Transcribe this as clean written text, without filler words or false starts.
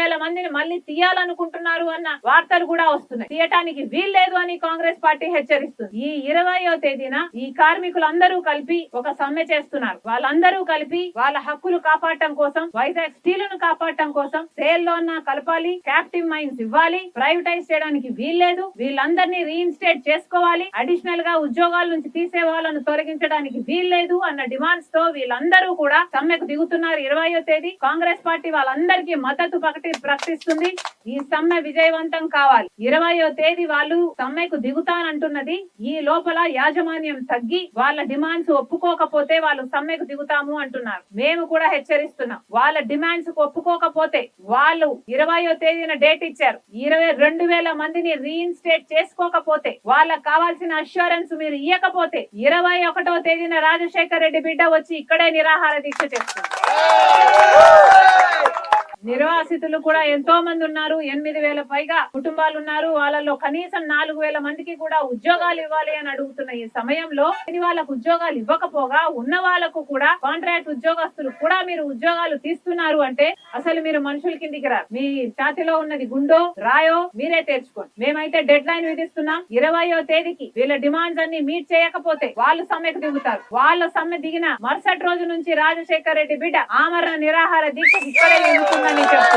20,000 మందిని మళ్ళీ తీయాలనుకుంటున్నారు అన్న వార్తలు కూడా వస్తున్నాయి. తీయటానికి వీల్లేదు అని కాంగ్రెస్ పార్టీ హెచ్చరిస్తుంది. ఈ 20వ తేదీన ఈ కార్మికులందరూ కలిపి ఒక సమ్మె చేస్తున్నారు. వాళ్ళందరూ కలిపి వాళ్ళ హక్కులు కాపాడటం కోసం, వైజాగ్ స్టీల్ ను కాపాడటం కోసం సేల్ లో కలపాలి, క్యాప్టివ్ మైన్స్ ఇవ్వాలి, ప్రైవేటైజ్ చేయడానికి వీల్లేదు, వీళ్ళందరినీ రీఇన్స్టేట్ చేసుకోవాలి, అడిషనల్ గా ఉద్యోగాల నుంచి తీసే వాళ్ళను తొలగించడానికి వీల్లేదు అన్న డిమాండ్స్ తో వీళ్ళందరూ కూడా సమ్మెకు దిగుతున్నారు. 20వ తేదీ కాంగ్రెస్ పార్టీ వాళ్ళందరికీ మద్దతు ప్రకటిస్తుంది. ఈ సమ్మె విజయవంతం కావాలి. 20వ తేదీ వాళ్ళు సమ్మెకు దిగుతానంటున్నది. ఈ లోపల యాజమాన్యం తగ్గి వాళ్ళ డిమాండ్స్ ఒప్పుకోకపోతే వాళ్ళు సమ్మెకు దిగుతాము అంటున్నారు. మేము కూడా హెచ్చరిస్తున్నాం. వాళ్ళ డిమాండ్స్ ఒప్పుకోకపోతే వాళ్ళు 20వ తేదీన డేట్ ఇచ్చారు. 22,000 మందిని రీఇన్స్టేట్ చేసుకోకపోతే, వాళ్ళకు కావాల్సిన అష్యూరెన్స్ మీరు ఇవ్వకపోతే 21వ తేదీన రాజశేఖర్ రెడ్డి బిడ్డ వచ్చి ఇక్కడే నిరాహార దీక్ష చేస్తుంది. నిర్వాసితులు కూడా ఎంతో మంది ఉన్నారు. 8,000 పైగా కుటుంబాలు ఉన్నారు. వాళ్ళలో కనీసం 4,000 మందికి కూడా ఉద్యోగాలు ఇవ్వాలి అని అడుగుతున్న ఈ సమయంలో వాళ్ళకు ఉద్యోగాలు ఇవ్వకపోగా ఉన్న వాళ్ళకు కూడా కాంట్రాక్ట్ ఉద్యోగస్తులు కూడా మీరు ఉద్యోగాలు తీస్తున్నారు అంటే అసలు మీరు మనుషుల కిందికి రారు. మీ ఛాతిలో ఉన్నది గుండో రాయో మీరే తెచ్చుకోండి. మేమైతే డెడ్ లైన్ విధిస్తున్నాం. 20వ తేదీకి వీళ్ళ డిమాండ్స్ అన్ని మీట్ చేయకపోతే వాళ్ళు సమ్మెకు దిగుతారు. వాళ్ళ సమ్మె దిగిన మరుసటి రోజు నుంచి రాజశేఖర్ రెడ్డి బిడ్డ ఆమరణ నిరాహార దీక్ష ఇక్కడే ఎన్నుకుందని చెప్తున్నారు.